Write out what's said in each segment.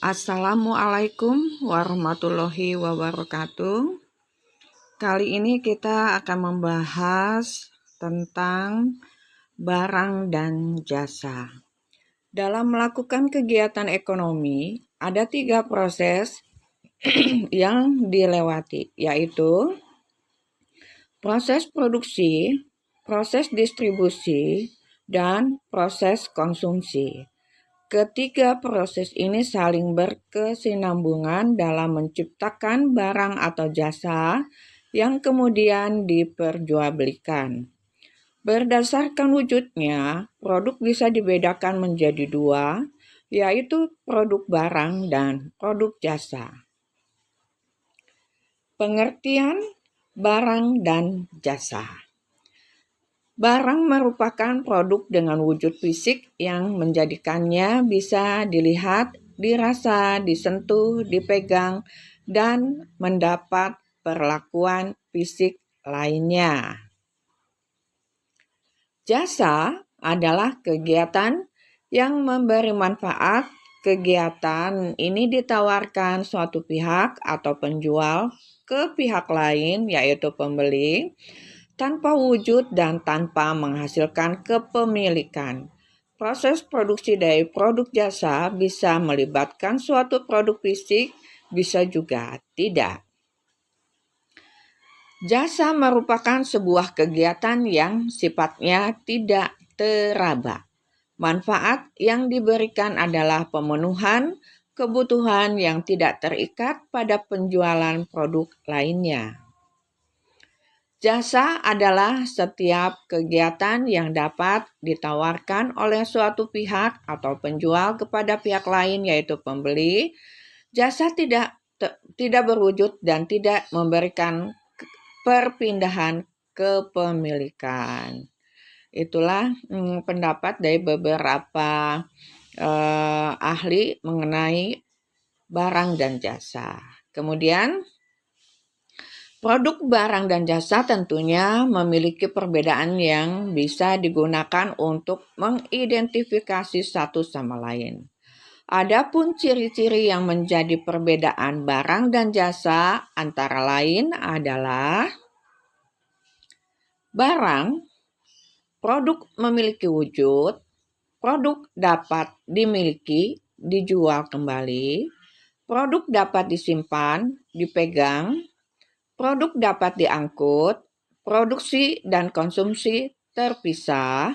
Assalamualaikum warahmatullahi wabarakatuh. Kali ini kita akan membahas tentang barang dan jasa. Dalam melakukan kegiatan ekonomi, ada 3 proses yang dilewati, yaitu proses produksi, proses distribusi, dan proses konsumsi. Ketiga proses ini saling berkesinambungan dalam menciptakan barang atau jasa yang kemudian diperjualbelikan. Berdasarkan wujudnya, produk bisa dibedakan menjadi 2, yaitu produk barang dan produk jasa. Pengertian barang dan jasa. Barang merupakan produk dengan wujud fisik yang menjadikannya bisa dilihat, dirasa, disentuh, dipegang, dan mendapat perlakuan fisik lainnya. Jasa adalah kegiatan yang memberi manfaat. Kegiatan ini ditawarkan suatu pihak atau penjual ke pihak lain, yaitu pembeli, tanpa wujud dan tanpa menghasilkan kepemilikan. Proses produksi dari produk jasa bisa melibatkan suatu produk fisik, bisa juga tidak. Jasa merupakan sebuah kegiatan yang sifatnya tidak teraba. Manfaat yang diberikan adalah pemenuhan kebutuhan yang tidak terikat pada penjualan produk lainnya. Jasa adalah setiap kegiatan yang dapat ditawarkan oleh suatu pihak atau penjual kepada pihak lain, yaitu pembeli. Jasa tidak berwujud dan tidak memberikan perpindahan kepemilikan. Itulah pendapat dari beberapa ahli mengenai barang dan jasa. Kemudian produk barang dan jasa tentunya memiliki perbedaan yang bisa digunakan untuk mengidentifikasi satu sama lain. Adapun ciri-ciri yang menjadi perbedaan barang dan jasa antara lain adalah barang, produk memiliki wujud, produk dapat dimiliki, dijual kembali, produk dapat disimpan, dipegang, produk dapat diangkut, produksi dan konsumsi terpisah,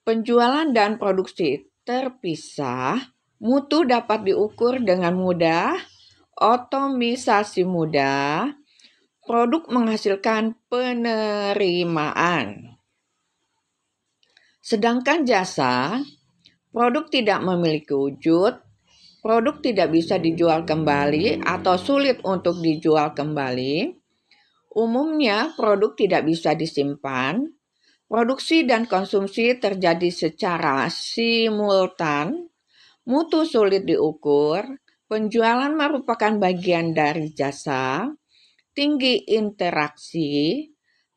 penjualan dan produksi terpisah, mutu dapat diukur dengan mudah, otomisasi mudah, produk menghasilkan penerimaan. Sedangkan jasa, produk tidak memiliki wujud, produk tidak bisa dijual kembali atau sulit untuk dijual kembali. Umumnya produk tidak bisa disimpan. Produksi dan konsumsi terjadi secara simultan. Mutu sulit diukur. Penjualan merupakan bagian dari jasa. Tinggi interaksi.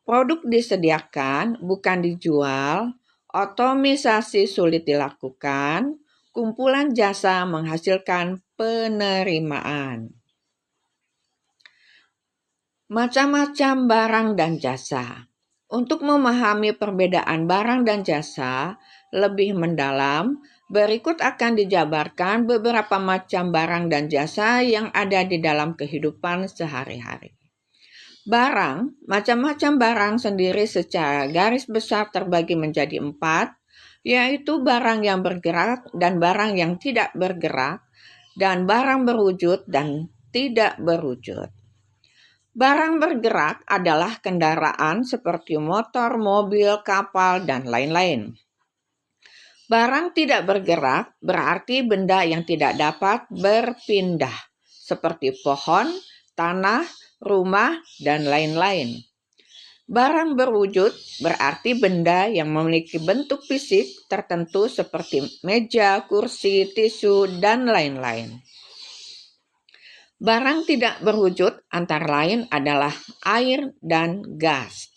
Produk disediakan, bukan dijual. Otomisasi sulit dilakukan. Kumpulan jasa menghasilkan penerimaan. Macam-macam barang dan jasa. Untuk memahami perbedaan barang dan jasa lebih mendalam, berikut akan dijabarkan beberapa macam barang dan jasa yang ada di dalam kehidupan sehari-hari. Barang, macam-macam barang sendiri secara garis besar terbagi menjadi 4, yaitu barang yang bergerak dan barang yang tidak bergerak, dan barang berwujud dan tidak berwujud. Barang bergerak adalah kendaraan seperti motor, mobil, kapal, dan lain-lain. Barang tidak bergerak berarti benda yang tidak dapat berpindah, seperti pohon, tanah, rumah, dan lain-lain. Barang berwujud berarti benda yang memiliki bentuk fisik tertentu seperti meja, kursi, tisu, dan lain-lain. Barang tidak berwujud antara lain adalah air dan gas.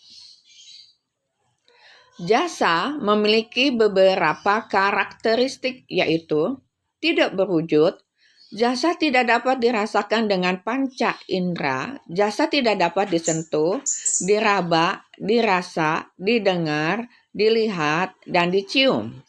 Jasa memiliki beberapa karakteristik, yaitu tidak berwujud, Jasa tidak dapat dirasakan dengan panca indera. Jasa tidak dapat disentuh, diraba, dirasa, didengar, dilihat, dan dicium.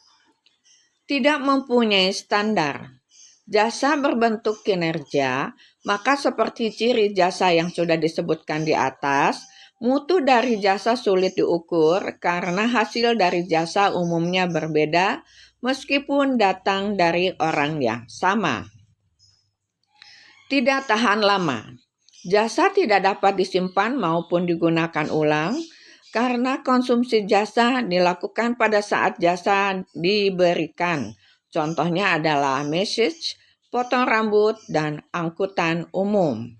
Tidak mempunyai standar. Jasa berbentuk kinerja, maka seperti ciri jasa yang sudah disebutkan di atas, mutu dari jasa sulit diukur karena hasil dari jasa umumnya berbeda meskipun datang dari orang yang sama. Tidak tahan lama. Jasa tidak dapat disimpan maupun digunakan ulang karena konsumsi jasa dilakukan pada saat jasa diberikan. Contohnya adalah message, potong rambut, dan angkutan umum.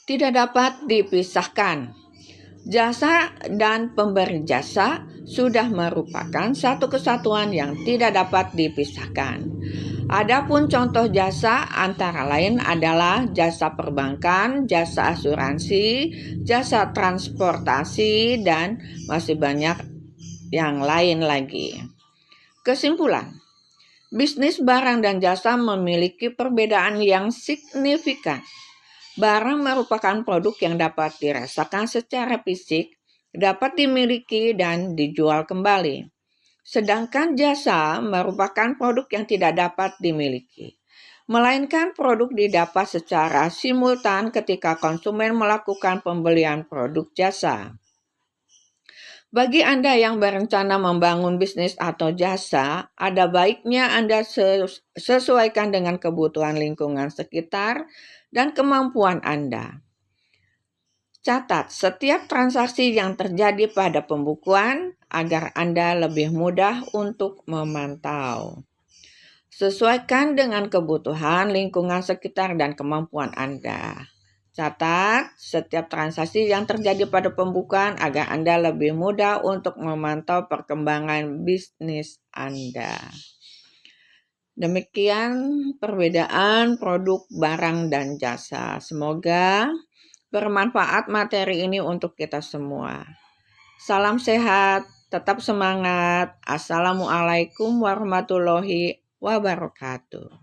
Tidak dapat dipisahkan. Jasa dan pemberi jasa sudah merupakan satu kesatuan yang tidak dapat dipisahkan. Adapun contoh jasa antara lain adalah jasa perbankan, jasa asuransi, jasa transportasi, dan masih banyak yang lain lagi. Kesimpulan, bisnis barang dan jasa memiliki perbedaan yang signifikan. Barang merupakan produk yang dapat dirasakan secara fisik, dapat dimiliki dan dijual kembali. Sedangkan jasa merupakan produk yang tidak dapat dimiliki, melainkan produk didapat secara simultan ketika konsumen melakukan pembelian produk jasa. Bagi Anda yang berencana membangun bisnis atau jasa, ada baiknya Anda sesuaikan dengan kebutuhan lingkungan sekitar dan kemampuan Anda. Catat setiap transaksi yang terjadi pada pembukuan agar Anda lebih mudah untuk memantau. Sesuaikan dengan kebutuhan lingkungan sekitar dan kemampuan Anda. Catat setiap transaksi yang terjadi pada pembukuan agar Anda lebih mudah untuk memantau perkembangan bisnis Anda. Demikian perbedaan produk, barang, dan jasa. Semoga bermanfaat materi ini untuk kita semua. Salam sehat, tetap semangat. Assalamualaikum warahmatullahi wabarakatuh.